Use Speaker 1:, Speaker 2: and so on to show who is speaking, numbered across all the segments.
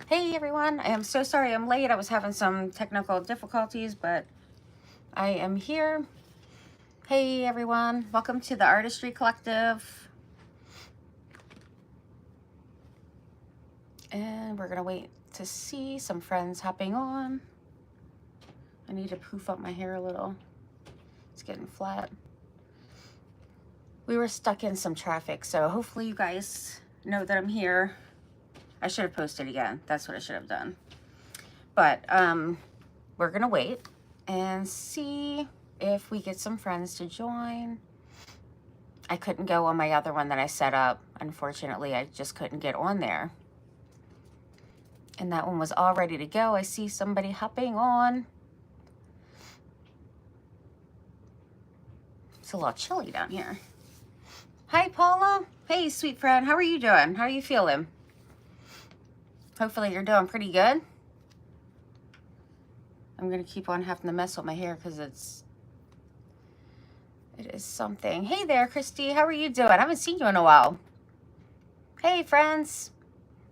Speaker 1: Hey everyone, I am so sorry I'm late. I was having some technical difficulties, but I am here. Hey everyone, welcome to the Artistry Collective. And we're gonna wait to see some friends hopping on. I need to poof up my hair a little. It's getting flat. We were stuck in some traffic, so hopefully you guys know that I'm here. I should have posted again. That's what I should have done. But we're gonna wait and see if we get some friends to join. I couldn't go on my other one that I set up. Unfortunately, I just couldn't get on there. And that one was all ready to go. I see somebody hopping on. It's a little chilly down here. Hi, Paula. Hey, sweet friend. How are you doing? How are you feeling? Hopefully you're doing pretty good. I'm going to keep on having to mess with my hair because it is something. Hey there, Christy. How are you doing? I haven't seen you in a while. Hey, friends.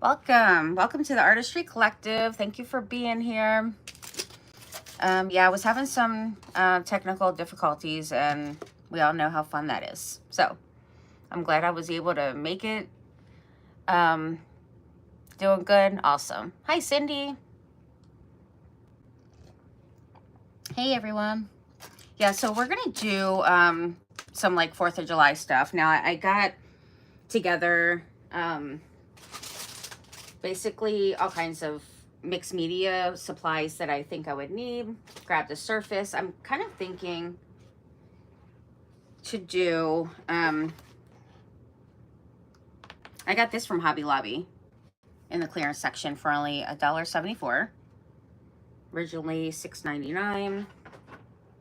Speaker 1: Welcome. Welcome to the Artistry Collective. Thank you for being here. Yeah, I was having some technical difficulties, and we all know how fun that is. So I'm glad I was able to make it. Doing good. Awesome. Hi, Cindy. Hey, everyone. Yeah, so we're going to do some like 4th of July stuff. Now, I got together basically all kinds of mixed media supplies that I think I would need. Grab the surface. I'm kind of thinking to do, I got this from Hobby Lobby in the clearance section for only $1.74. Originally $6.99.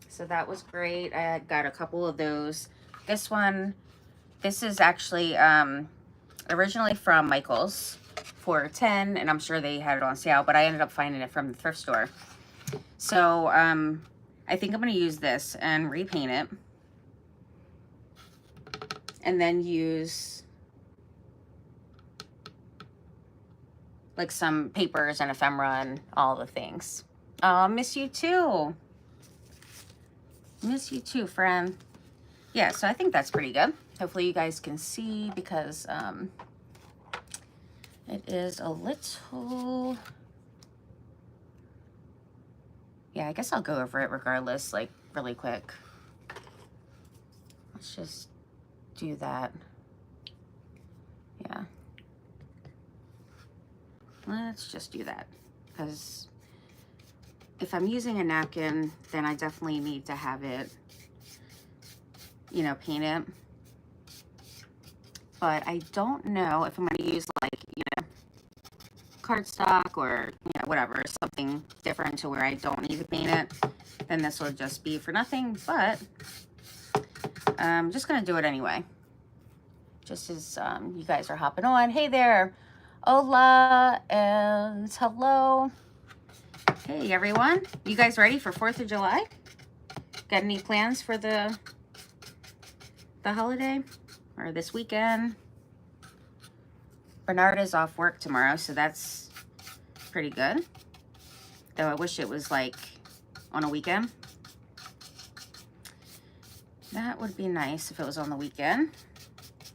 Speaker 1: So that was great. I got a couple of those. This is actually originally from Michael's for $10, and I'm sure they had it on sale, but I ended up finding it from the thrift store. So I think I'm going to use this and repaint it, and then use like some papers and ephemera and all the things. Oh, miss you too. Miss you too, friend. Yeah, so I think that's pretty good. Hopefully you guys can see because it is a little... Yeah, I guess I'll go over it regardless, like really quick. Let's just do that. Yeah. Let's just do that, because if I'm using a napkin, then I definitely need to have it, you know, paint it. But I don't know if I'm going to use like, you know, cardstock or, you know, whatever, something different to where I don't need to paint it. Then this will just be for nothing, but I'm just going to do it anyway. Just as you guys are hopping on. Hey there. Hola and hello. Hey everyone. You guys ready for 4th of July? Got any plans for the holiday or this weekend? Bernard is off work tomorrow, so that's pretty good. Though I wish it was like on a weekend. That would be nice if it was on the weekend.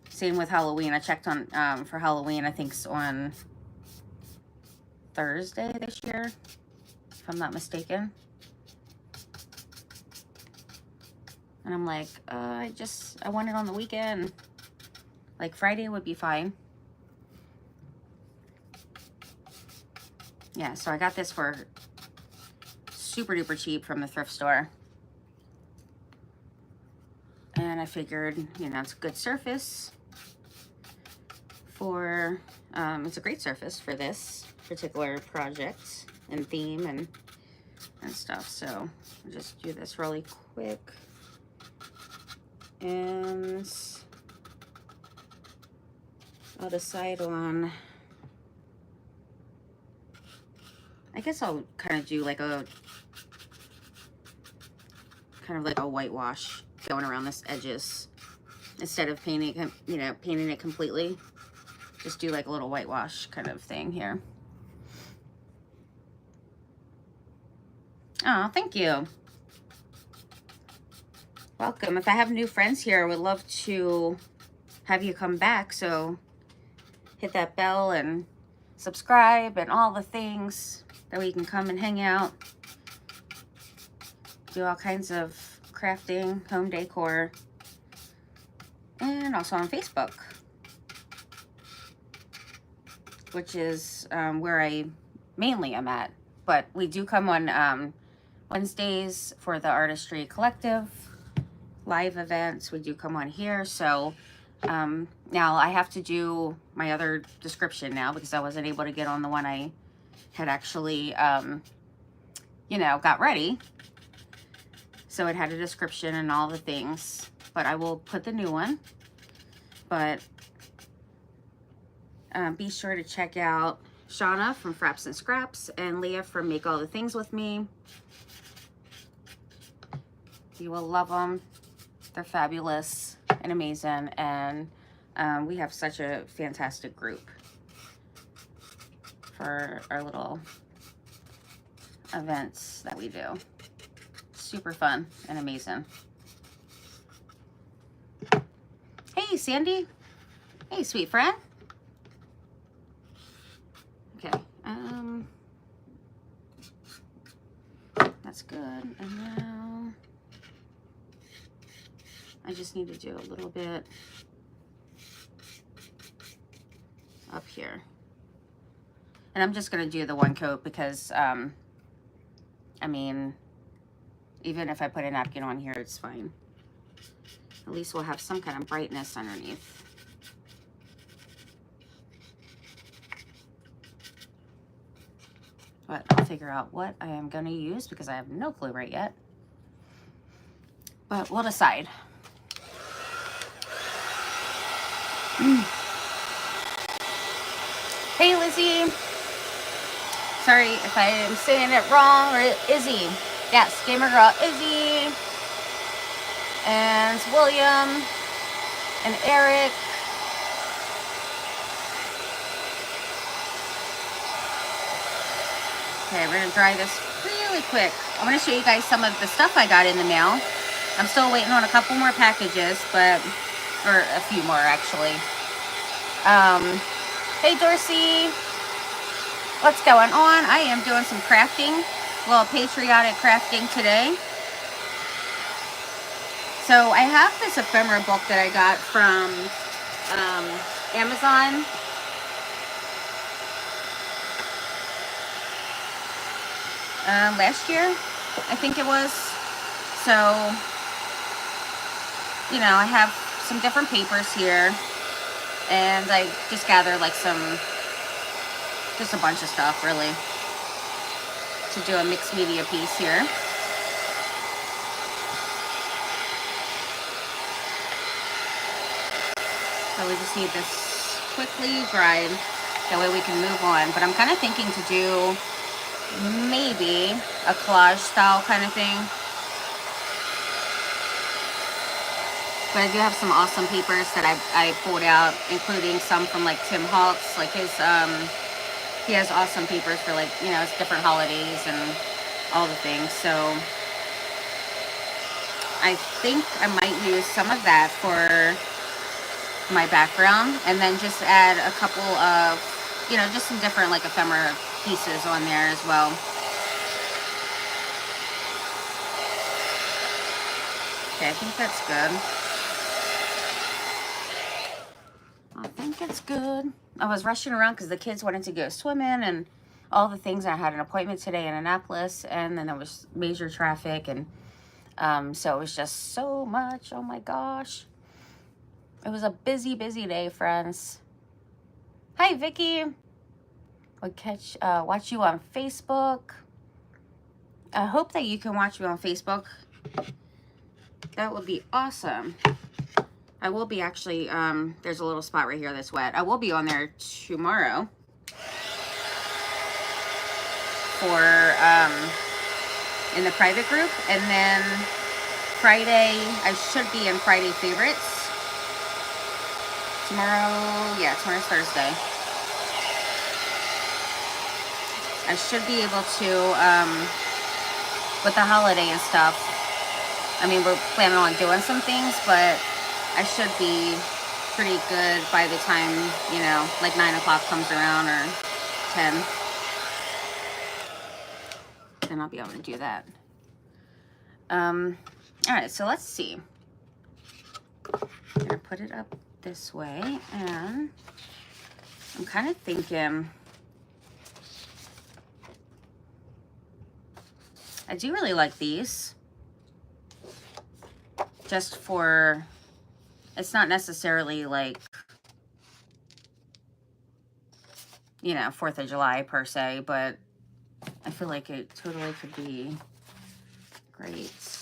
Speaker 1: Same with Halloween. I checked on for Halloween. I think it's on Thursday this year, if I'm not mistaken. And I'm like, I want it on the weekend. Like Friday would be fine. Yeah, so I got this for super duper cheap from the thrift store. And I figured, you know, it's a good surface for, it's a great surface for this particular project and theme and stuff. So I'll just do this really quick. And I'll decide on, I guess I'll kind of do like a, kind of like a whitewash going around this edges instead of painting, you know, painting it completely. Just do like a little whitewash kind of thing here. Oh, thank you. Welcome. If I have new friends here, I would love to have you come back. So hit that bell and subscribe and all the things. That way you can come and hang out. Do all kinds of crafting, home decor, and also on Facebook, which is where I mainly am at. But we do come on Wednesdays for the Artistry Collective live events. We do come on here. So now I have to do my other description now because I wasn't able to get on the one I had actually, you know, got ready. So it had a description and all the things, but I will put the new one. But be sure to check out Shauna from Fraps and Scraps and Leah from Make All the Things With Me. You will love them. They're fabulous and amazing, and we have such a fantastic group for our little events that we do. Super fun and amazing. Hey, Sandy. Hey, sweet friend. Okay. That's good. And now I just need to do a little bit up here. And I'm just going to do the one coat because, I mean, even if I put a napkin on here, it's fine. At least we'll have some kind of brightness underneath. But I'll figure out what I am going to use because I have no clue right yet. But we'll decide. Hey, Lizzie. Sorry if I am saying it wrong. Or Izzy. Yes, Gamer Girl Izzy. And William. And Eric. Okay, we're going to dry this really quick. I want to show you guys some of the stuff I got in the mail. I'm still waiting on a couple more packages, but, or a few more actually. Hey Dorsey, what's going on? I am doing some crafting, a little patriotic crafting today. So I have this ephemera book that I got from Amazon. Last year, I think it was. So, you know, I have some different papers here, and I just gathered like just a bunch of stuff really to do a mixed media piece here. So we just need this quickly dried, that way we can move on. But I'm kind of thinking to do maybe a collage style kind of thing. But I do have some awesome papers that I pulled out, including some from like Tim Holtz. Like his, he has awesome papers for like, you know, his different holidays and all the things. So I think I might use some of that for my background, and then just add a couple of, you know, just some different like ephemera pieces on there as well. Okay, I think that's good. I think it's good. I was rushing around because the kids wanted to go swimming and all the things. I had an appointment today in Annapolis, and then there was major traffic, and so it was just so much. Oh my gosh. It was a busy, busy day, friends. Hi, Vicky. I'll watch you on Facebook. I hope that you can watch me on Facebook. That would be awesome. I will be actually, there's a little spot right here that's wet. I will be on there tomorrow for, in the private group. And then Friday, I should be in Friday Favorites. Tomorrow's Thursday. I should be able to with the holiday and stuff. I mean, we're planning on doing some things, but I should be pretty good by the time, you know, like 9 o'clock comes around or 10. Then I'll be able to do that. All right, so let's see. I'm gonna put it up this way, and I'm kind of thinking, I do really like these. Just for, it's not necessarily like, you know, 4th of July per se, but I feel like it totally could be great.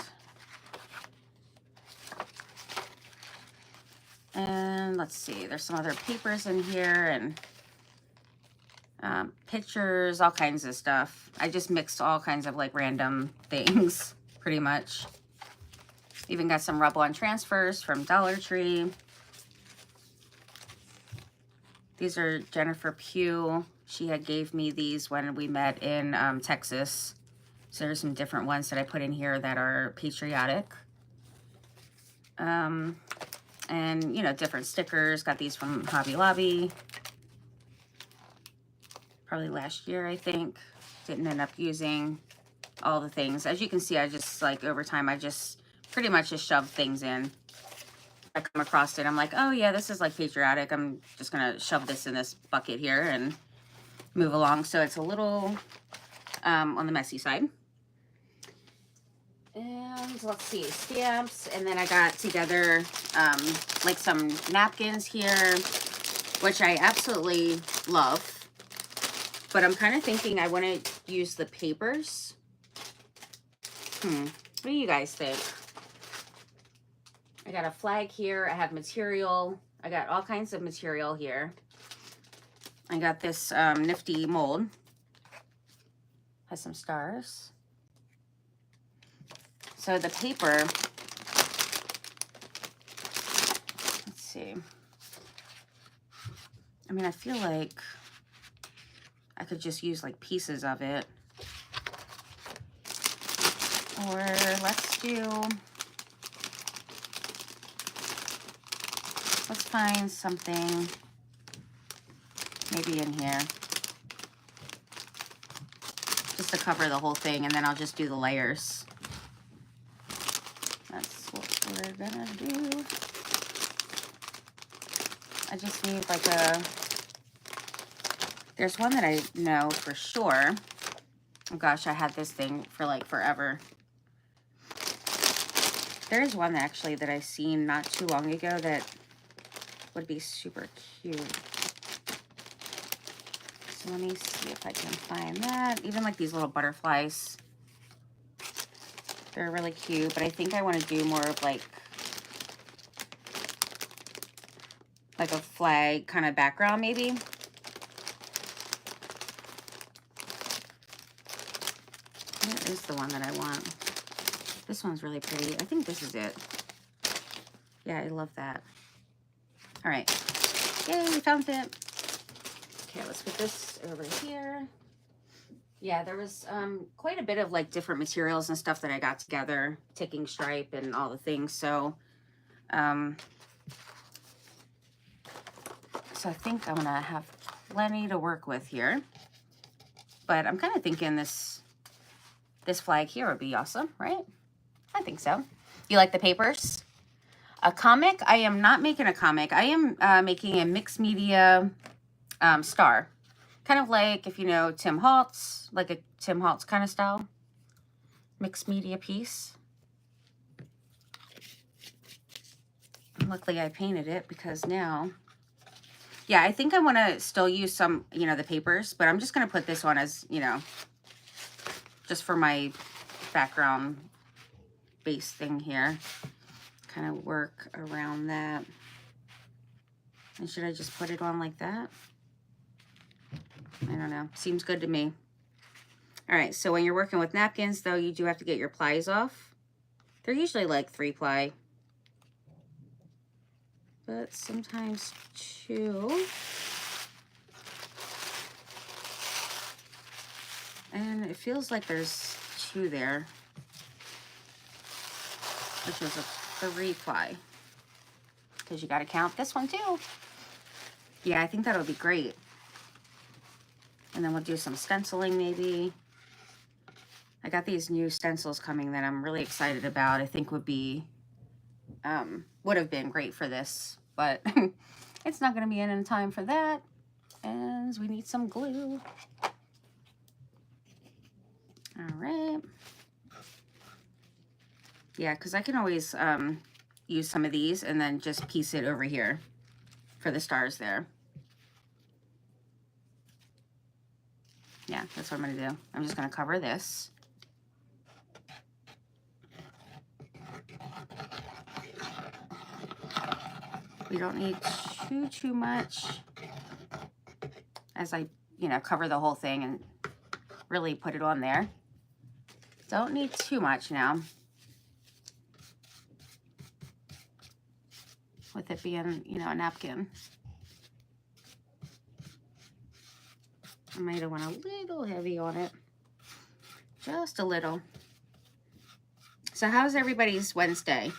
Speaker 1: And let's see, there's some other papers in here and pictures, all kinds of stuff. I just mixed all kinds of like random things, pretty much. Even got some rub-on transfers from Dollar Tree. These are Jennifer Pugh. She had gave me these when we met in Texas. So there's some different ones that I put in here that are patriotic. And, you know, different stickers. Got these from Hobby Lobby. Probably last year, I think. Didn't end up using all the things. As you can see, I just, like, over time, I just pretty much just shove things in. I come across it, I'm like, oh yeah, this is like patriotic. I'm just gonna shove this in this bucket here and move along. So it's a little on the messy side. And let's see, stamps. And then I got together like some napkins here, which I absolutely love. But I'm kind of thinking I want to use the papers. What do you guys think? I got a flag here. I have material. I got all kinds of material here. I got this nifty mold. Has some stars. So the paper, let's see. I mean, I feel like I could just use like pieces of it. Or let's find something maybe in here. Just to cover the whole thing, and then I'll just do the layers. That's what we're gonna do. I just need like there's one that I know for sure. Oh gosh, I had this thing for like forever. There is one actually that I seen not too long ago that would be super cute. So let me see if I can find that. Even like these little butterflies. They're really cute, but I think I want to do more of like a flag kind of background maybe. Where is the one that I want? This one's really pretty. I think this is it. Yeah, I love that. All right. Yay, we found it. Okay, let's put this over here. Yeah, there was quite a bit of like different materials and stuff that I got together, ticking stripe and all the things. So, so I think I'm gonna have plenty to work with here. But I'm kind of thinking this flag here would be awesome, right? I think so. You like the papers? A comic? I am not making a comic. I am making a mixed media star. Kind of like, if you know Tim Holtz, like a Tim Holtz kind of style. Mixed media piece. Luckily I painted it because now, yeah, I think I want to still use some, you know, the papers, but I'm just going to put this one as, you know, just for my background base thing here. Kind of work around that. And should I just put it on like that? I don't know. Seems good to me. All right, so when you're working with napkins, though, you do have to get your plies off. They're usually like 3-ply, but sometimes 2. And it feels like there's 2 there. which was a 3-ply. Because you got to count this one too. Yeah, I think that'll be great. And then we'll do some stenciling maybe. I got these new stencils coming that I'm really excited about. I think would have been great for this, but it's not going to be in time for that. And we need some glue. All right. Yeah, because I can always use some of these and then just piece it over here for the stars there. Yeah, that's what I'm going to do. I'm just going to cover this. We don't need too much as I, cover the whole thing and really put it on there. Don't need too much now. With it being, a napkin. I might have went a little heavy on it. Just a little. So how's everybody's Wednesday?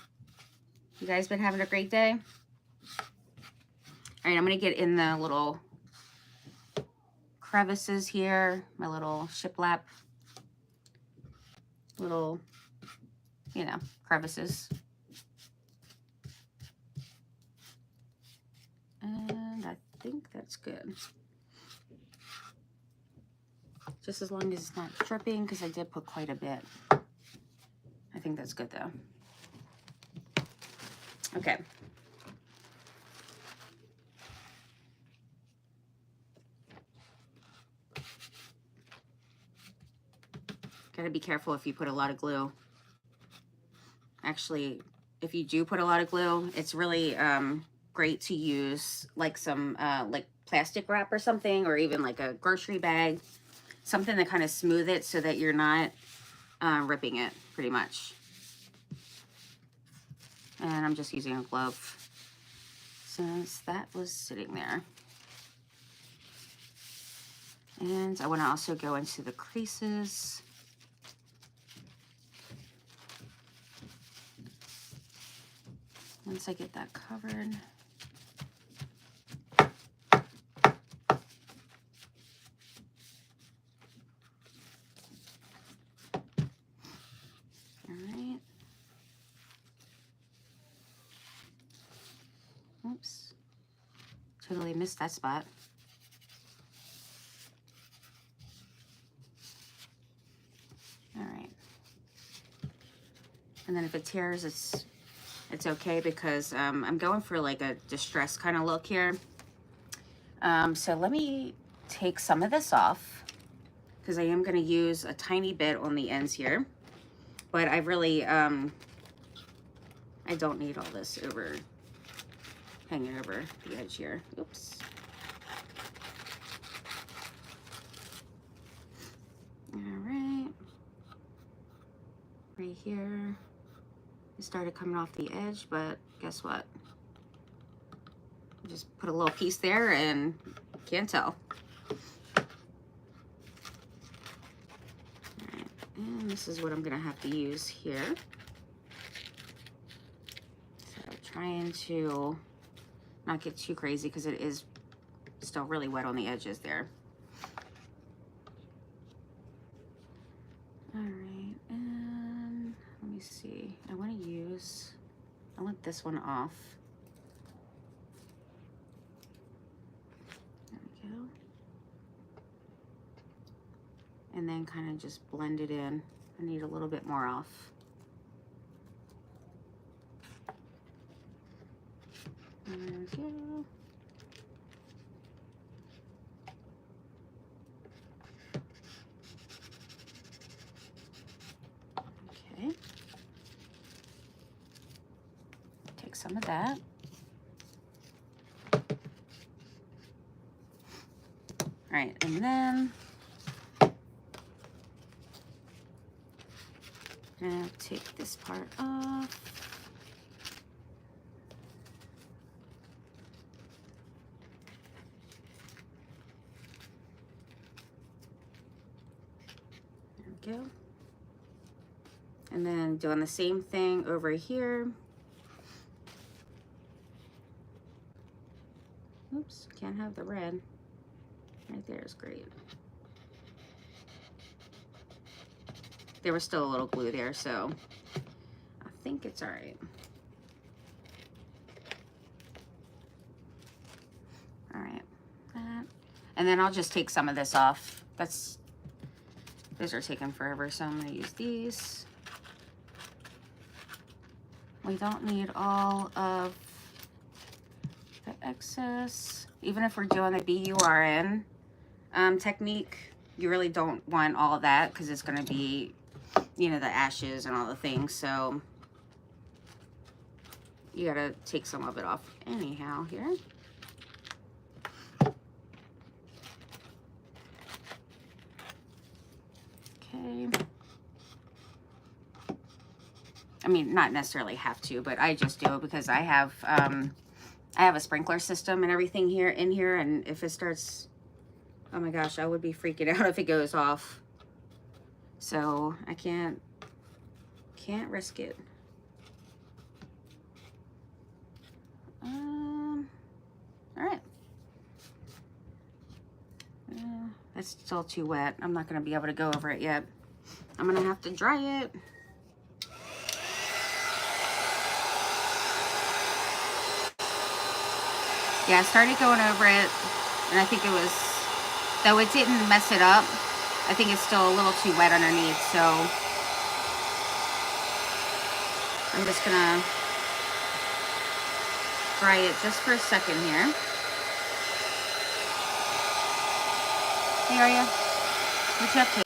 Speaker 1: You guys been having a great day? All right, I'm going to get in the little crevices here, my little shiplap, little, crevices. And I think that's good. Just as long as it's not dripping, because I did put quite a bit. I think that's good though. Okay. Gotta be careful if you put a lot of glue. Actually, if you do put a lot of glue, it's really great to use like some like plastic wrap or something, or even like a grocery bag, something to kind of smooth it so that you're not ripping it pretty much. And I'm just using a glove since that was sitting there. And I want to also go into the creases. Once I get that covered. All right. Oops. Totally missed that spot. All right. And then if it tears, it's okay, because I'm going for like a distressed kind of look here. So let me take some of this off, because I am going to use a tiny bit on the ends here. But I really, I don't need all this hanging over the edge here. Oops. All right. Right here. It started coming off the edge, but guess what? Just put a little piece there and can't tell. All right. And this is what I'm gonna have to use here. So trying to not get too crazy, because it is still really wet on the edges there. All right, and let me see. I want this one off. There we go. And then kind of just blend it in. I need a little bit more off. There we go. Okay. Take some of that. All right, and then I'm gonna take this part off. There we go. And then doing the same thing over here. Oops, can't have the red. Right there is great. There was still a little glue there, so I think it's all right. All right, and then I'll just take some of this off. These are taking forever, so I'm gonna use these. We don't need all of the excess. Even if we're doing the BURN technique, you really don't want all of that because it's gonna be, you know, the ashes and all the things. So you gotta take some of it off anyhow here. Okay. I mean, not necessarily have to, but I just do it because I have a sprinkler system and everything here in here, and if it starts, oh my gosh, I would be freaking out if it goes off. So I can't risk it. All right. That's still too wet. I'm not gonna be able to go over it yet. I'm gonna have to dry it. Yeah, I started going over it, and I think it was, though it didn't mess it up, I think it's still a little too wet underneath, so I'm just gonna dry it just for a second here. Hey, Arya, what you up to?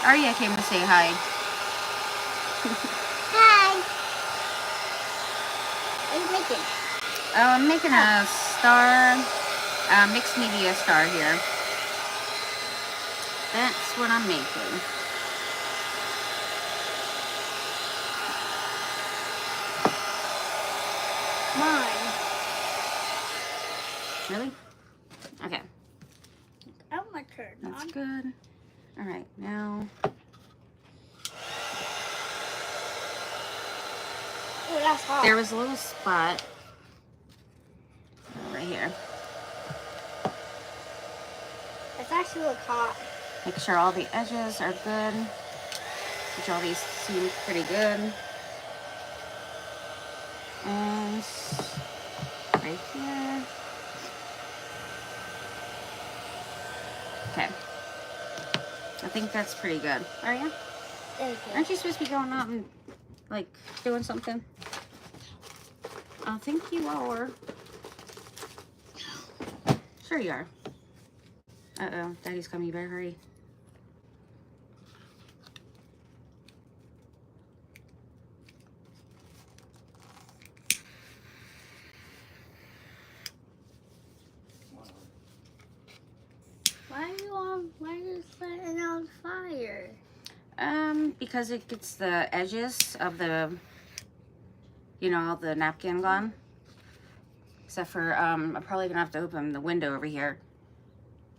Speaker 1: Arya came to say hi.
Speaker 2: Hi. What are you making?
Speaker 1: I'm making a star, mixed media star here. That's what I'm making.
Speaker 2: Mine.
Speaker 1: Really? Okay.
Speaker 2: Oh, my turn.
Speaker 1: That's good. All right, now.
Speaker 2: Oh, that's hot.
Speaker 1: There was a little spot right here.
Speaker 2: It's actually look hot.
Speaker 1: Make sure all the edges are good, which all these seem pretty good. And right here. Okay. I think that's pretty good. Are you?
Speaker 2: Okay.
Speaker 1: Aren't you supposed to be going out and, like, doing something? I think you are. Sure you are. Uh-oh. Daddy's coming. You better hurry.
Speaker 2: Why are you setting it on fire?
Speaker 1: Because it gets the edges of the, you know, all the napkin gone. Except for, I'm probably gonna have to open the window over here.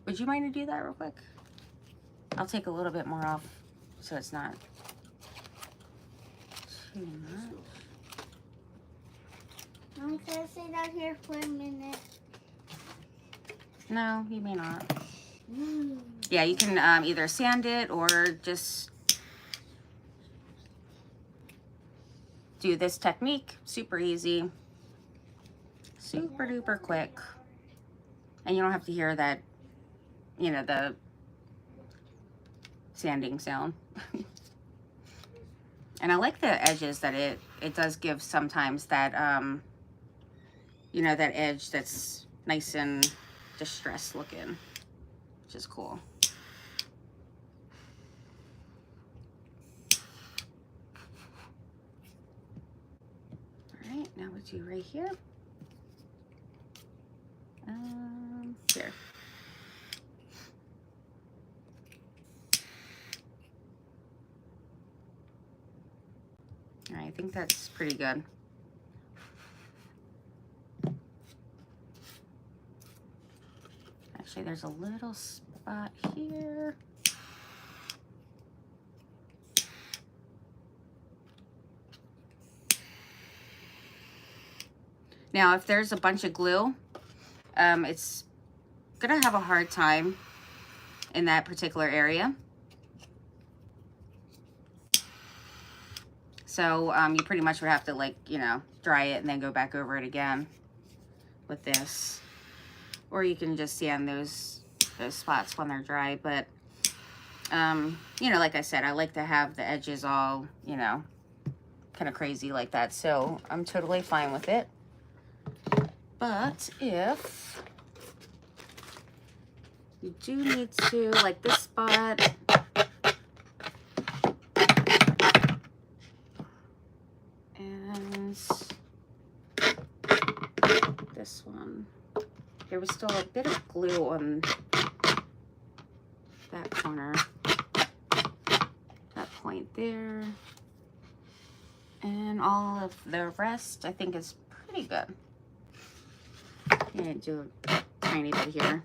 Speaker 1: Would you mind to do that real quick? I'll take a little bit more off so it's not too much.
Speaker 2: I'm gonna sit out here for a minute.
Speaker 1: No, you may not. Yeah, you can either sand it or just do this technique. Super easy. Super duper quick. And you don't have to hear that, you know, the sanding sound. And I like the edges that it does give sometimes that, you know, that edge that's nice and distressed looking, which is cool. All right, now we'll do right here. Here. All right, I think that's pretty good. Actually, there's a little spot here. Now, if there's a bunch of glue, it's gonna have a hard time in that particular area. So you pretty much would have to, like, you know, dry it and then go back over it again with this. Or you can just sand those spots when they're dry. But, you know, like I said, I like to have the edges all, you know, kind of crazy like that. So I'm totally fine with it. But if you do need to, like this spot, and this one, there was still a bit of glue on that corner, that point there, and all of the rest I think is pretty good. I'm gonna do a tiny bit here.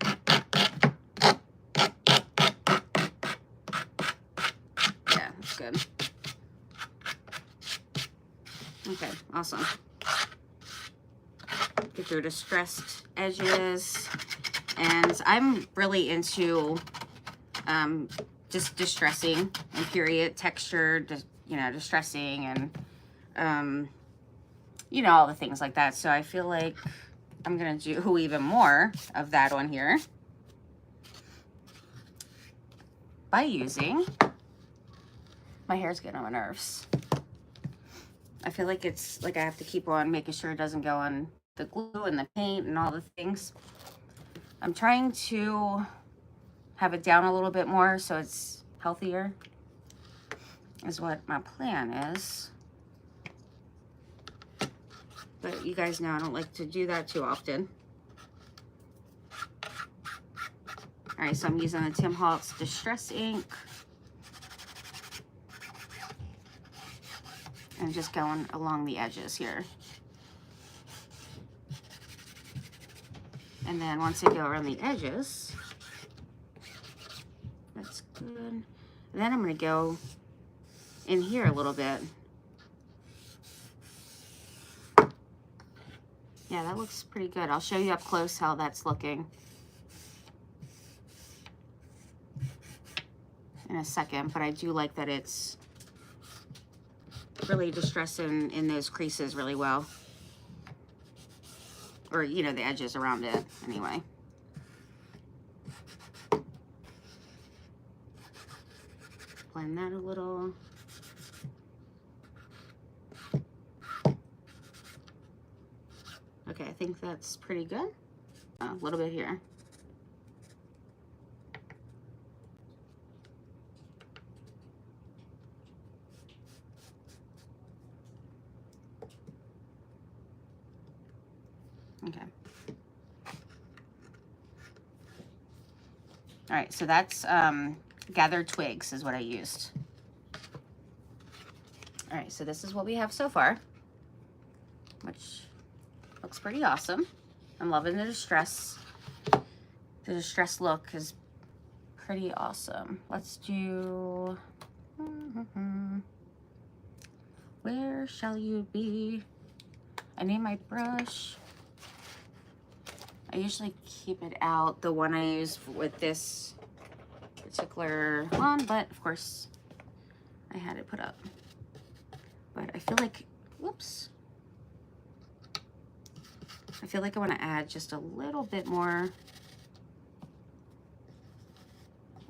Speaker 1: Yeah, that's good. Okay, awesome. Get your distressed edges. And I'm really into just distressing and period, texture, you know, distressing, and you know, all the things like that. So I feel like I'm gonna do even more of that on here by using, my hair's getting on my nerves. I feel like it's like I have to keep on making sure it doesn't go on the glue and the paint and all the things. I'm trying to have it down a little bit more so it's healthier, is what my plan is. But you guys know I don't like to do that too often. All right, so I'm using the Tim Holtz Distress ink. And just going along the edges here. And then once I go around the edges, that's good. And then I'm gonna go in here a little bit. Yeah, that looks pretty good. I'll show you up close how that's looking in a second, but I do like that it's really distressing in those creases really well. Or, you know, the edges around it anyway. Blend that a little. Okay, I think that's pretty good. A little bit here. Okay. All right, so that's gathered twigs is what I used. All right, so this is what we have so far, which looks pretty awesome. I'm loving the distress. The distress look is pretty awesome. Let's do, where shall you be? I need my brush. I usually keep it out, the one I use with this particular one, but of course I had it put up. But I feel like, whoops. I feel like I want to add just a little bit more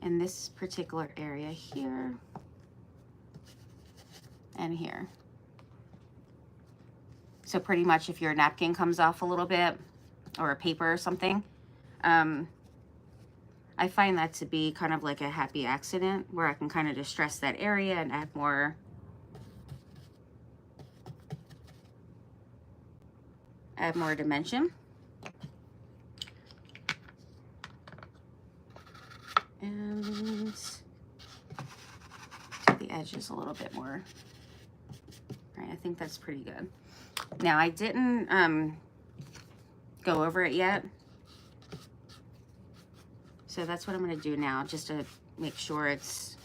Speaker 1: in this particular area here and here. So pretty much if your napkin comes off a little bit, or a paper or something, I find that to be kind of like a happy accident where I can kind of distress that area and add more dimension. And to the edges a little bit more. All right, I think that's pretty good. Now I didn't go over it yet, so that's what I'm going to do now, just to make sure it's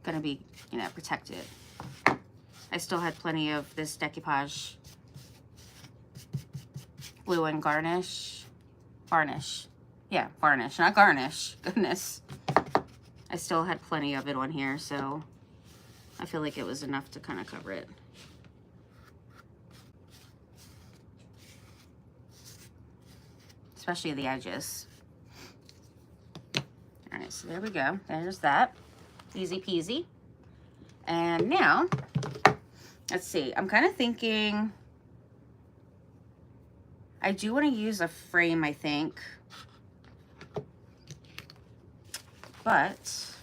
Speaker 1: going to be, you know, protected. I still had plenty of this decoupage glue and varnish. Yeah, varnish, not garnish. Goodness. I still had plenty of it on here, so I feel like it was enough to kind of cover it. Especially the edges. All right, so there we go. There's that. Easy peasy. And now, let's see. I'm kind of thinking I do want to use a frame, I think. But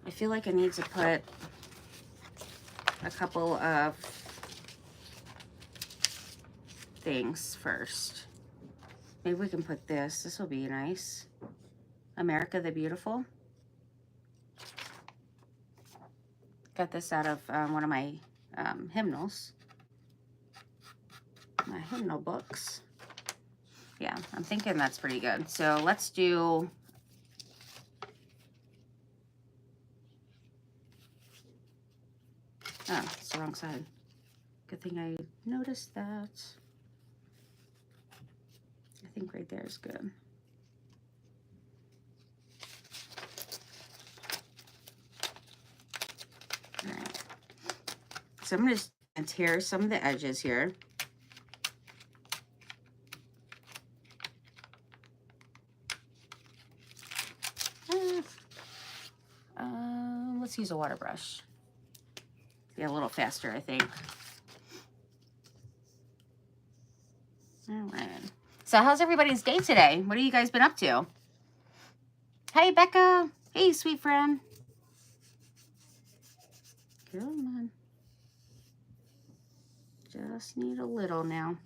Speaker 1: I feel like I need to put a couple of things first. Maybe we can put this. This will be nice. America the Beautiful. Got this out of one of my hymnals. My hymnal books. Yeah, I'm thinking that's pretty good. So let's do... Oh, it's the wrong side. Good thing I noticed that. I think right there is good. All right. So I'm just going to tear some of the edges here. Let's use a water brush. Be a little faster, I think. All right. So how's everybody's day today? What have you guys been up to? Hey, Becca. Hey, sweet friend. Come on. Just need a little now.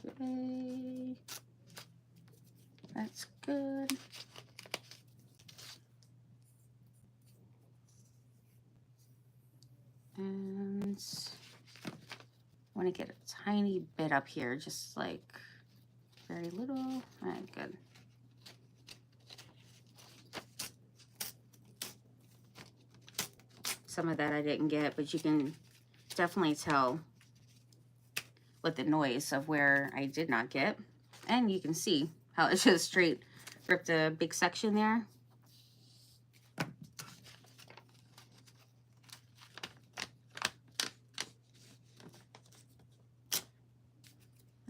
Speaker 1: Okay. That's good. And I want to get a tiny bit up here, just like very little. All right, good. Some of that I didn't get, but you can definitely tell with the noise of where I did not get. And you can see how it just straight ripped a big section there.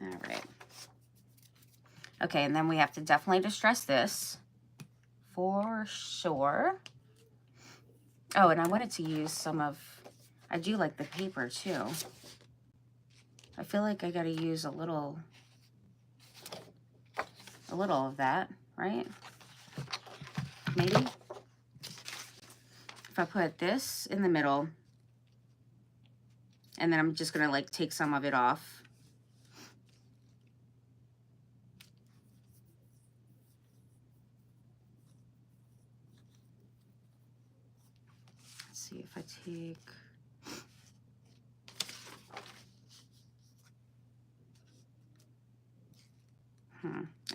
Speaker 1: All right. Okay, and then we have to definitely distress this for sure. Oh, and I wanted to use some of, I do like the paper too. I feel like I gotta use a little of that, right? Maybe. If I put this in the middle, and then I'm just gonna like take some of it off. Let's see if I take,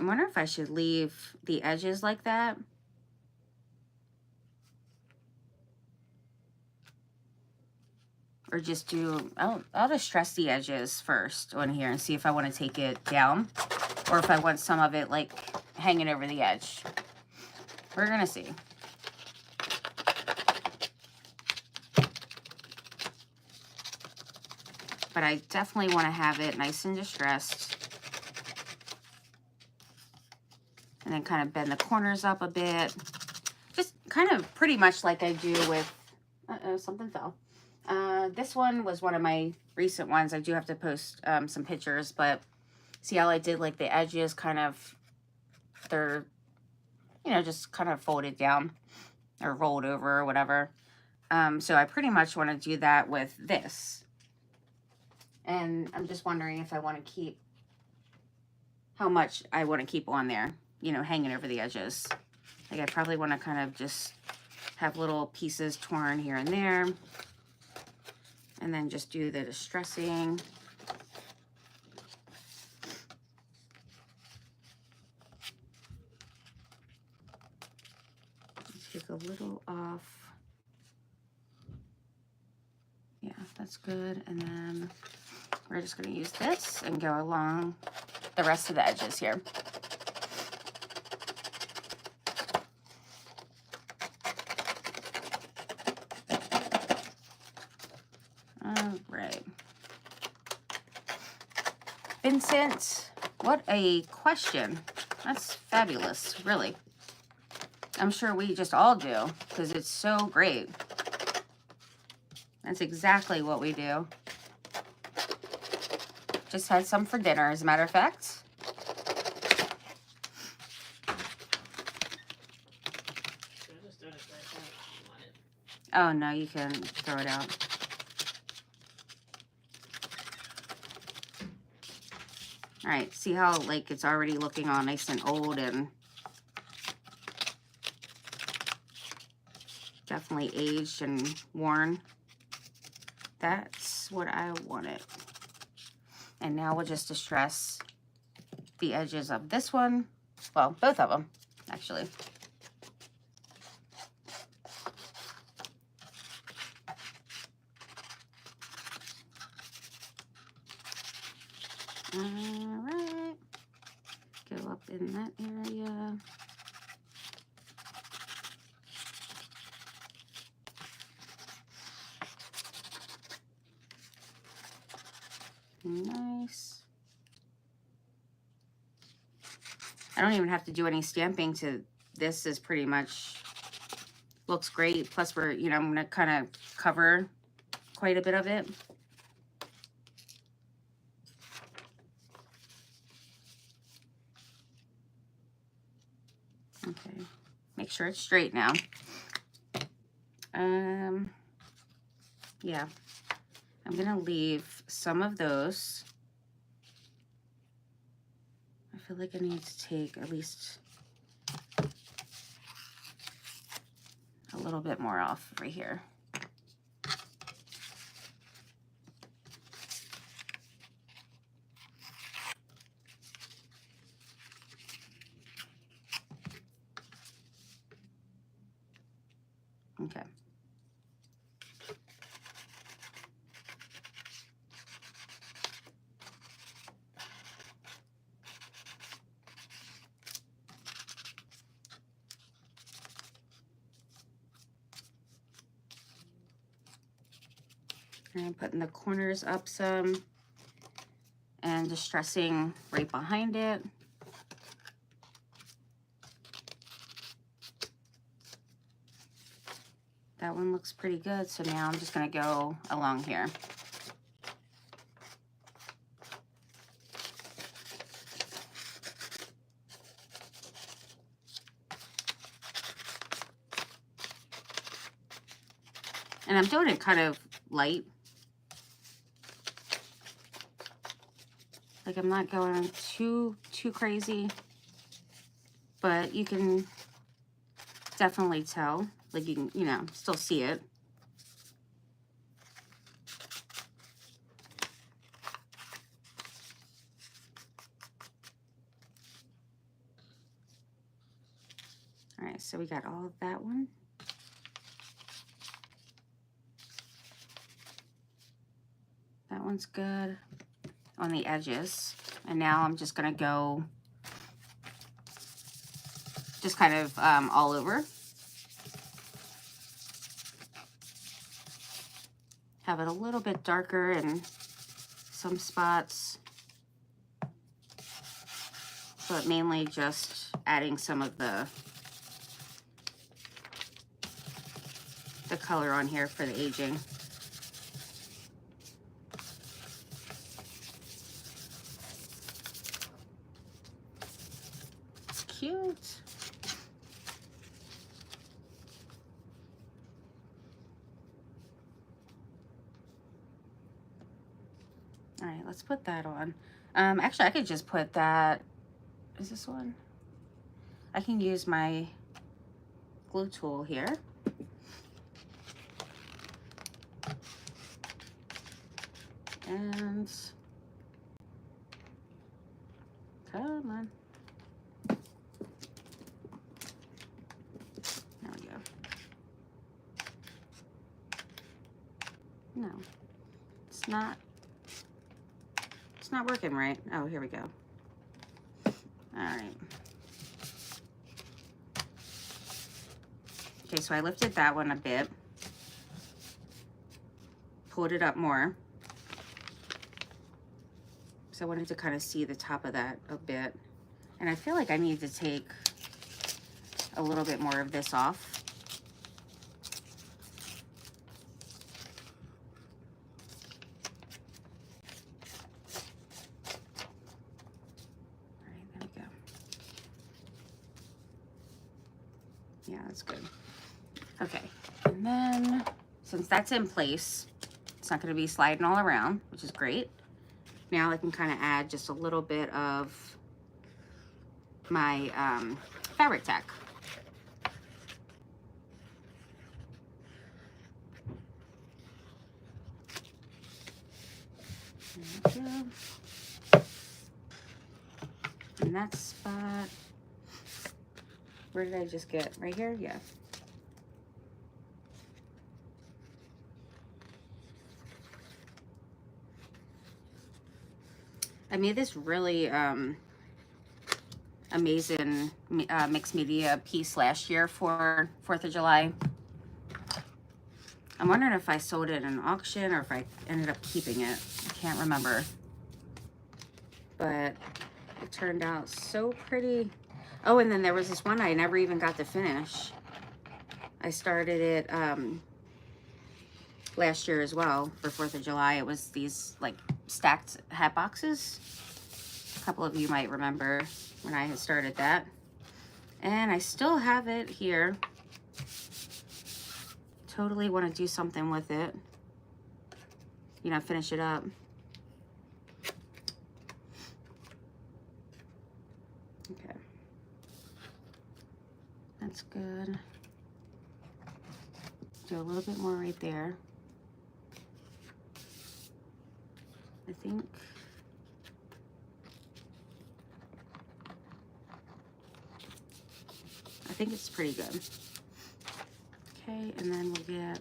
Speaker 1: I wonder if I should leave the edges like that. Or just do, I'll distress the edges first on here and see if I want to take it down. Or if I want some of it like hanging over the edge. We're gonna see. But I definitely want to have it nice and distressed. And then kind of bend the corners up a bit. Just kind of pretty much like I do with, something fell. This one was one of my recent ones. I do have to post some pictures, but see how I did like the edges kind of, they're, you know, just kind of folded down or rolled over or whatever. So I pretty much want to do that with this. And I'm just wondering if I want to keep, how much I want to keep on there, you know, hanging over the edges. Like I probably want to kind of just have little pieces torn here and there. And then just do the distressing. Take a little off That's good. And then we're just going to use this and go along the rest of the edges here. All right. Vincent, what a question. That's fabulous, really. I'm sure we just all do, because it's so great. That's exactly what we do. Just had some for dinner, as a matter of fact. Oh, no, you can throw it out. All right, see how, like, it's already looking all nice and old and definitely aged and worn. That's what I wanted. And now we'll just distress the edges of this one. Well, both of them, actually. All right. Go up in that area. Nice. I don't even have to do any stamping to this. Is pretty much looks great. Plus we're, you know, I'm going to kind of cover quite a bit of it. Okay. Make sure it's straight now. Yeah. I'm going to leave some of those. I feel like I need to take at least a little bit more off right here. Okay. And I'm putting the corners up some and distressing right behind it. That one looks pretty good. So now I'm just going to go along here. And I'm doing it kind of light. Like I'm not going too crazy, but you can definitely tell. Like you can, you know, still see it. All right, so we got all of that one. That one's good on the edges. And now I'm just gonna go just kind of all over. Have it a little bit darker in some spots. But mainly just adding some of the color on here for the aging. It's cute. All right, let's put that on. Actually, I could just put that. Is this one? I can use my glue tool here. And come on. There we go. No. It's not working right. Oh, here we go. All right. Okay, so I lifted that one a bit. Pulled it up more. So I wanted to kind of see the top of that a bit. And I feel like I need to take a little bit more of this off. All right, there we go. Yeah, that's good. Okay, and then since that's in place, it's not going to be sliding all around, which is great. Now I can kind of add just a little bit of my fabric tack. There we go. In that spot, where did I just get? Right here? Yeah. I made this really amazing mixed media piece last year for 4th of July. I'm wondering if I sold it in an auction or if I ended up keeping it. I can't remember. But it turned out so pretty. Oh, and then there was this one I never even got to finish. I started it last year as well for 4th of July. It was these like stacked hat boxes. A couple of you might remember when I had started that. And I still have it here. Totally want to do something with it. You know, finish it up. Okay. That's good. Do a little bit more right there. I think it's pretty good. Okay, and then we'll get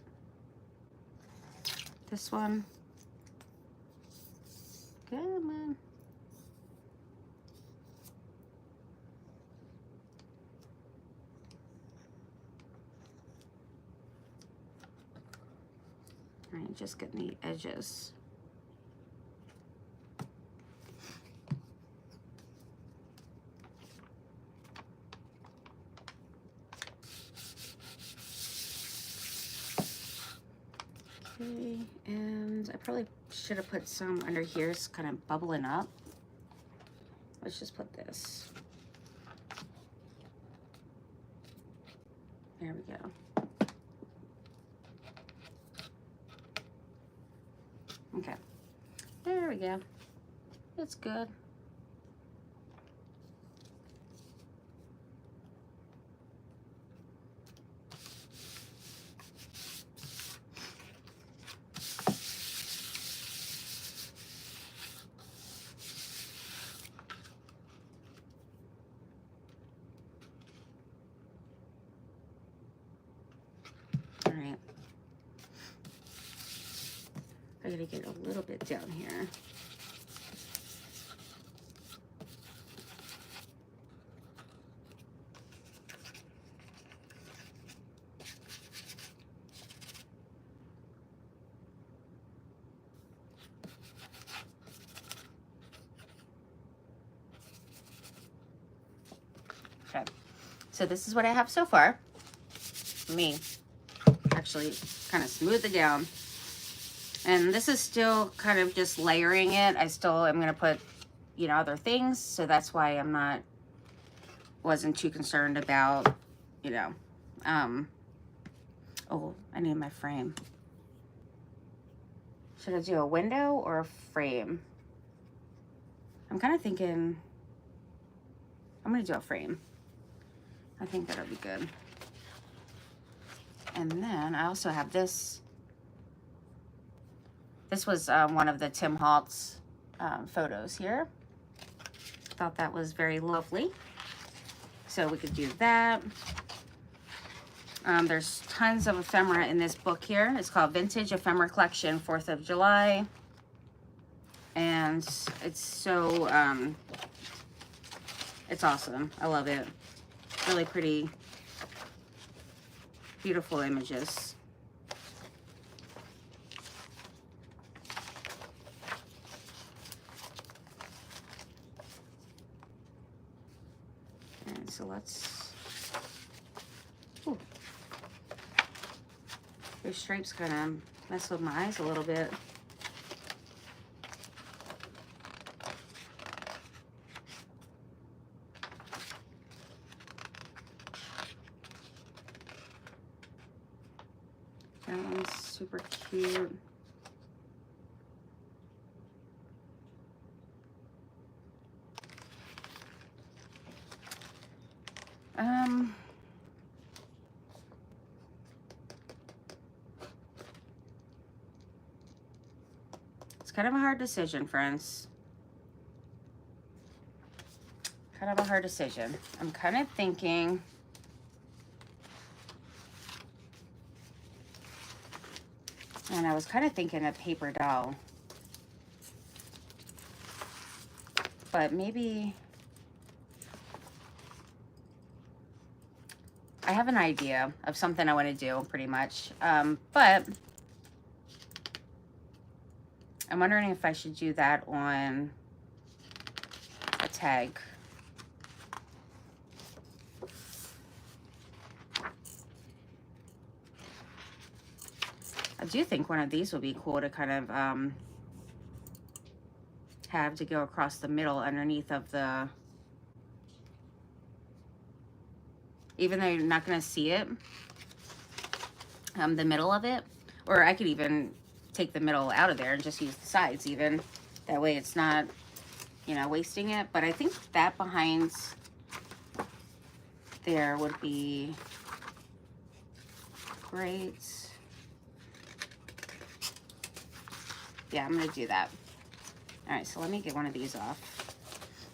Speaker 1: this one. Come on. All right, just getting the edges. Okay, and I probably should have put some under here. It's kind of bubbling up. Let's just put this. There we go. Okay, there we go. It's good. All right. I gotta get a little bit down here. Okay, so this is what I have so far. Let me actually kind of smooth it down. And this is still kind of just layering it. I still am going to put, you know, other things. So that's why I'm wasn't too concerned about, you know, oh, I need my frame. Should I do a window or a frame? I'm kind of thinking, I'm going to do a frame. I think that'll be good. And then I also have this. This was one of the Tim Holtz photos here. Thought that was very lovely. So we could do that. There's tons of ephemera in this book here. It's called Vintage Ephemera Collection, 4th of July. And it's so, it's awesome. I love it. Really pretty, beautiful images. And so let's, ooh, those stripes kind of mess with my eyes a little bit. That one's super cute. It's kind of a hard decision, friends. Kind of a hard decision. I'm kind of thinking and I was kind of thinking a paper doll, but maybe I have an idea of something I want to do pretty much, but I'm wondering if I should do that on a tag. I do think one of these would be cool to kind of have to go across the middle underneath of the, even though you're not going to see it, the middle of it, or I could even take the middle out of there and just use the sides even. That way it's not, you know, wasting it. But I think that behind there would be great. Yeah, I'm going to do that. All right, so let me get one of these off.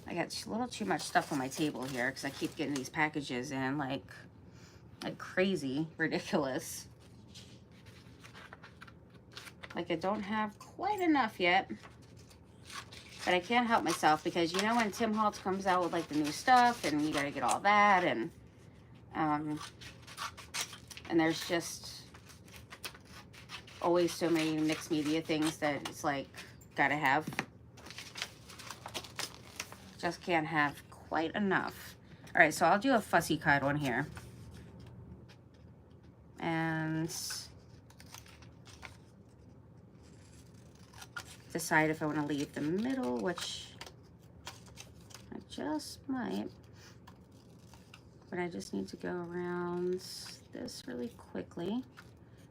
Speaker 1: I got a little too much stuff on my table here because I keep getting these packages in like crazy, ridiculous. Like I don't have quite enough yet, but I can't help myself because you know when Tim Holtz comes out with like the new stuff and you got to get all that and there's just always so many mixed media things that it's like gotta have. Just can't have quite enough. All right, so I'll do a fussy cut on here. And decide if I want to leave the middle, which I just might. But I just need to go around this really quickly.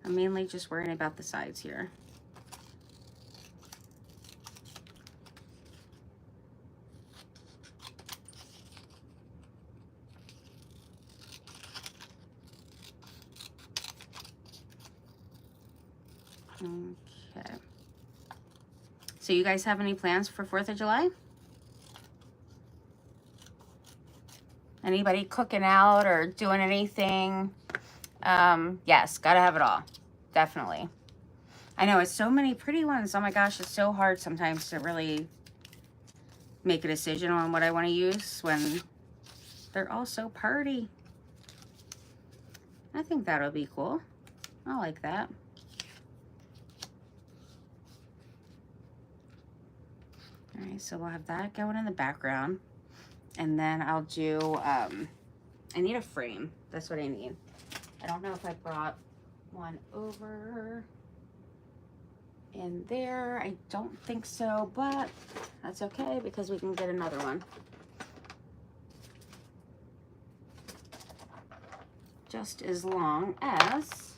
Speaker 1: I'm mainly just worrying about the sides here. Okay. So you guys have any plans for 4th of July? Anybody cooking out or doing anything? Yes, gotta have it all. Definitely. I know it's so many pretty ones. Oh my gosh, it's so hard sometimes to really make a decision on what I want to use when they're all so pretty. I think that'll be cool. I like that. All right, so we'll have that going in the background. And then I'll do, I need a frame. That's what I need. I don't know if I brought one over in there. I don't think so, but that's okay because we can get another one. Just as long as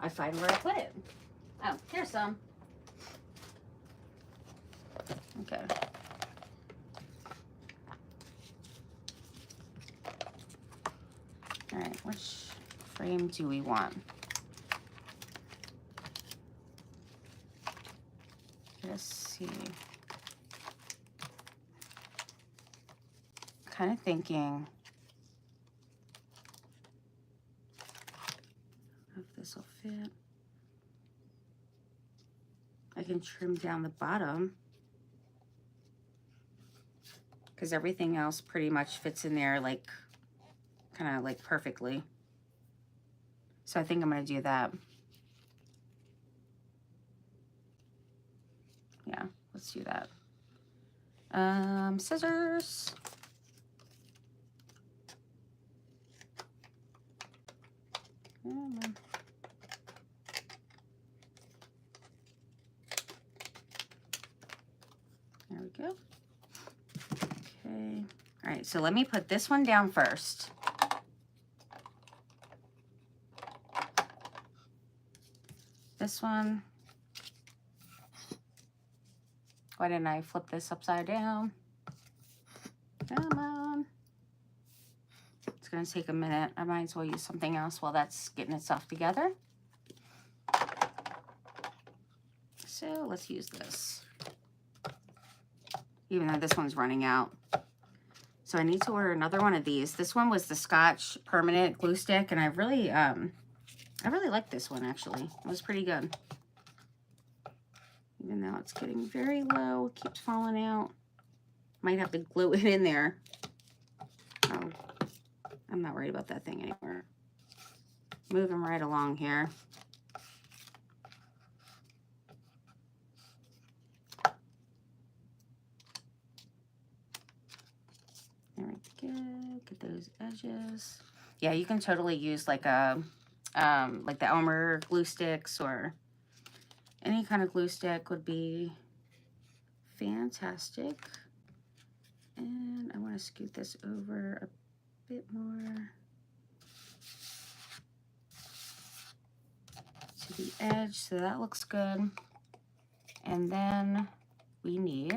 Speaker 1: I find where I put it. Oh, here's some. Okay. All right, which frame do we want? Let's see. Kind of thinking if this will fit. I can trim down the bottom because everything else pretty much fits in there like kind of like perfectly. So I think I'm going to do that. Yeah, let's do that. Scissors. Come on. There we go. Okay. All right, so let me put this one down first. This one. Why didn't I flip this upside down? Come on. It's going to take a minute. I might as well use something else while that's getting itself together. So let's use this. Even though this one's running out. So I need to order another one of these. This one was the Scotch permanent glue stick, and I really like this one actually. It was pretty good. Even though it's getting very low, it keeps falling out. Might have to glue it in there. Oh, I'm not worried about that thing anymore. Moving right along here. There we go. Get those edges. Yeah, you can totally use like a like the Elmer glue sticks, or any kind of glue stick would be fantastic. And I want to scoot this over a bit more to the edge, so that looks good. And then we need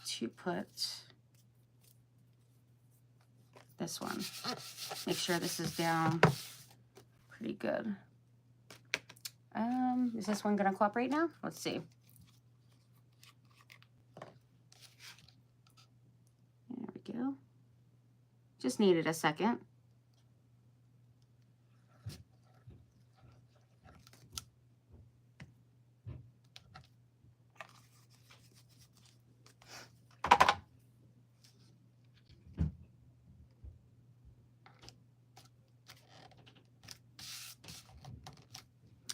Speaker 1: to put this one. Make sure this is down pretty good. Is this one gonna cooperate now? Let's see. There we go. Just needed a second.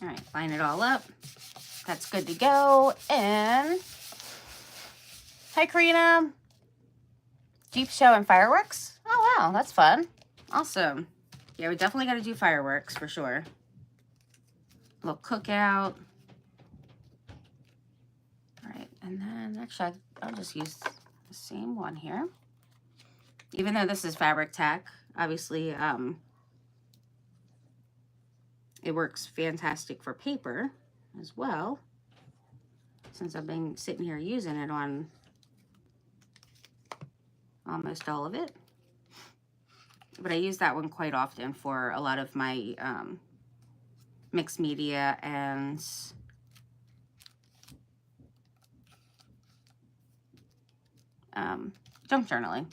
Speaker 1: All right, line it all up. That's good to go. And hi, Karina. Jeep show and fireworks. Oh, wow, that's fun. Awesome. Yeah, we definitely got to do fireworks for sure. A little cookout. All right, and then actually I'll just use the same one here. Even though this is fabric tack, obviously it works fantastic for paper as well, since I've been sitting here using it on almost all of it. But I use that one quite often for a lot of my mixed media and junk journaling.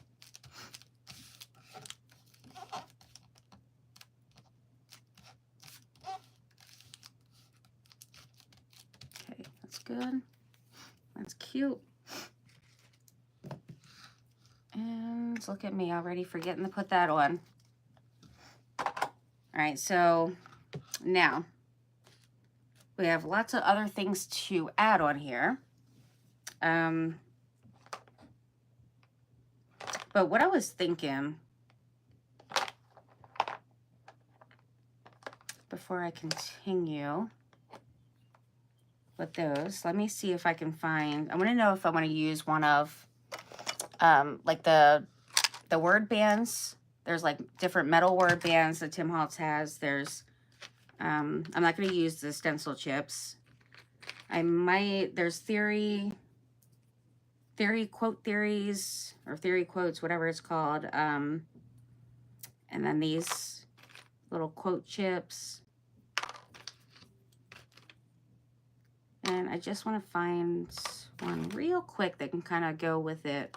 Speaker 1: Okay, that's good. That's cute. And look at me already forgetting to put that on. All right, so now we have lots of other things to add on here. But what I was thinking before I continue with those, let me see if I can find, I want to know if I want to use one of like the word bands. There's like different metal word bands that Tim Holtz has. There's I'm not going to use the stencil chips. I might, there's theory quote theories, or theory quotes, whatever it's called. And then these little quote chips. And I just want to find one real quick that can kind of go with it.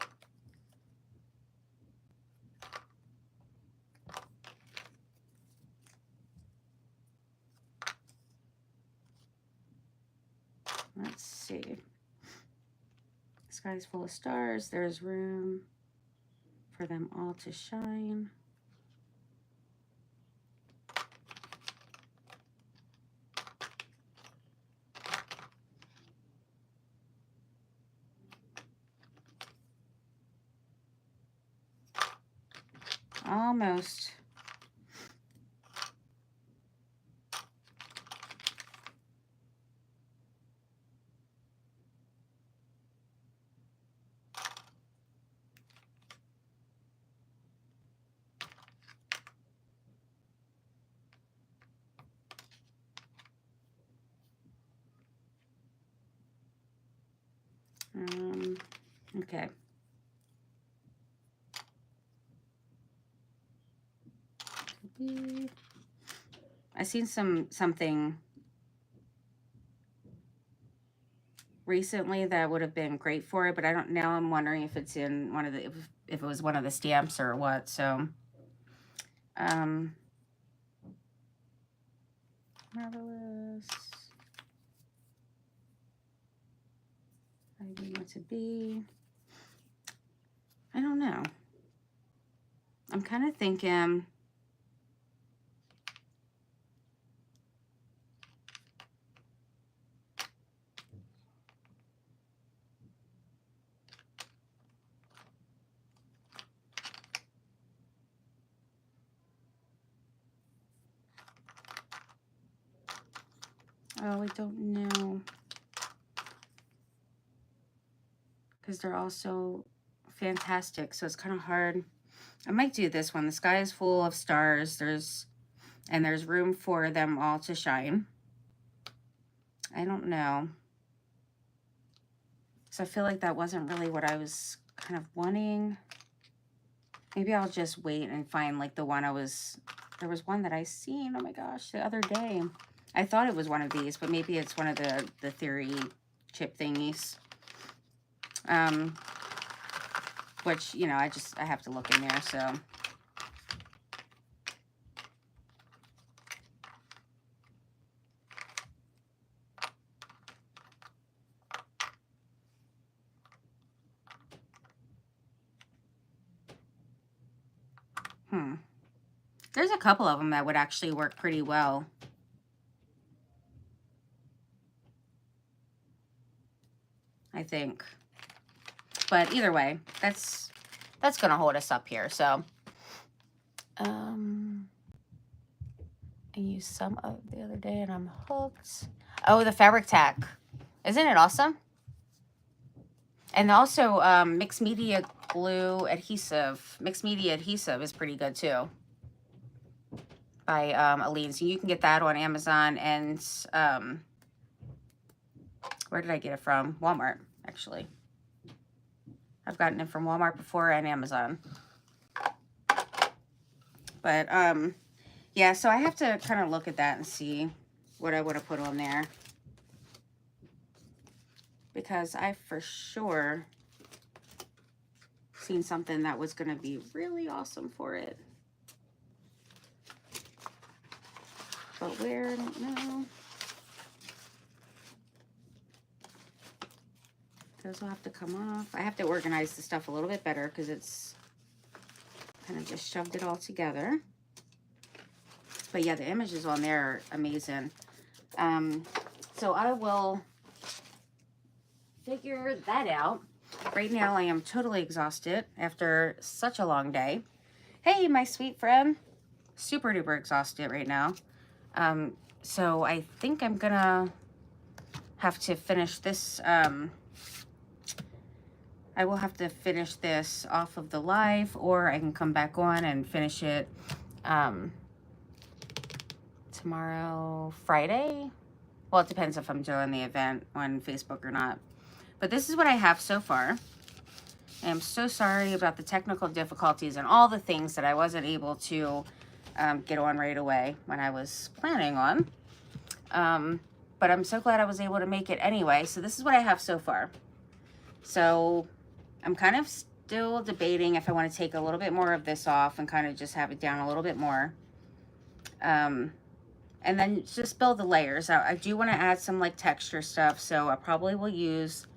Speaker 1: Let's see. The sky's full of stars. There's room for them all to shine. Almost. Okay. I seen something recently that would have been great for it, but I don't. Now I'm wondering if it's in one of the if it was one of the stamps or what. So, marvelous. I want to be. I don't know. I'm kind of thinking. Oh, I don't know. Because they're all so fantastic. So it's kind of hard. I might do this one. The sky is full of stars. There's room for them all to shine. I don't know. So I feel like that wasn't really what I was kind of wanting. Maybe I'll just wait and find like the one there was one that I seen, oh my gosh, the other day. I thought it was one of these, but maybe it's one of the theory chip thingies. Which, you know, I have to look in there, so. There's a couple of them that would actually work pretty well. I think. But either way, that's going to hold us up here. So, I used some of the other day and I'm hooked. Oh, the fabric tack. Isn't it awesome? And also mixed media glue adhesive. Mixed media adhesive is pretty good too. By Aline. So you can get that on Amazon and where did I get it from? Walmart, actually. I've gotten it from Walmart before and Amazon. But yeah, so I have to kind of look at that and see what I would have put on there. Because I for sure seen something that was going to be really awesome for it. But where, I don't know. Those will have to come off. I have to organize the stuff a little bit better because it's kind of just shoved it all together. But yeah, the images on there are amazing. So I will figure that out. Right now I am totally exhausted after such a long day. Hey, my sweet friend. Super duper exhausted right now. So I think I'm gonna have to finish this. I will have to finish this off of the live, or I can come back on and finish it tomorrow, Friday. Well, it depends if I'm doing the event on Facebook or not. But this is what I have so far. I am so sorry about the technical difficulties and all the things that I wasn't able to get on right away when I was planning on. But I'm so glad I was able to make it anyway. So this is what I have so far. So I'm kind of still debating if I want to take a little bit more of this off and kind of just have it down a little bit more. And And then just build the layers. I do want to add some like texture stuff, so I probably will use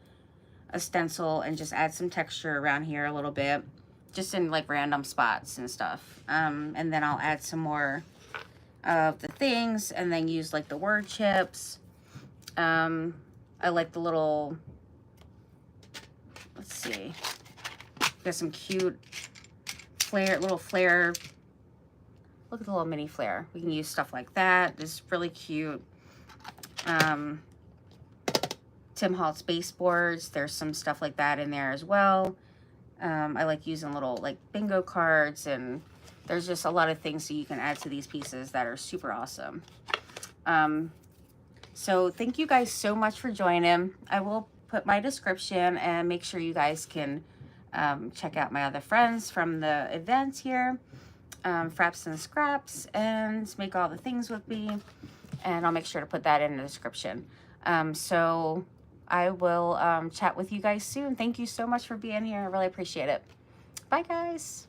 Speaker 1: a stencil and just add some texture around here a little bit, just in like random spots and stuff. And then I'll add some more of the things and then use like the word chips. I like the little, let's see, got some cute flare, little flare. Look at the little mini flare. We can use stuff like that. This is really cute. Tim Holtz baseboards. There's some stuff like that in there as well. I like using little like bingo cards, and there's just a lot of things that you can add to these pieces that are super awesome. So thank you guys so much for joining. I will put my description and make sure you guys can check out my other friends from the event here, Fraps and Scraps, and make all the things with me. And I'll make sure to put that in the description. So I will chat with you guys soon. Thank you so much for being here. I really appreciate it. Bye, guys.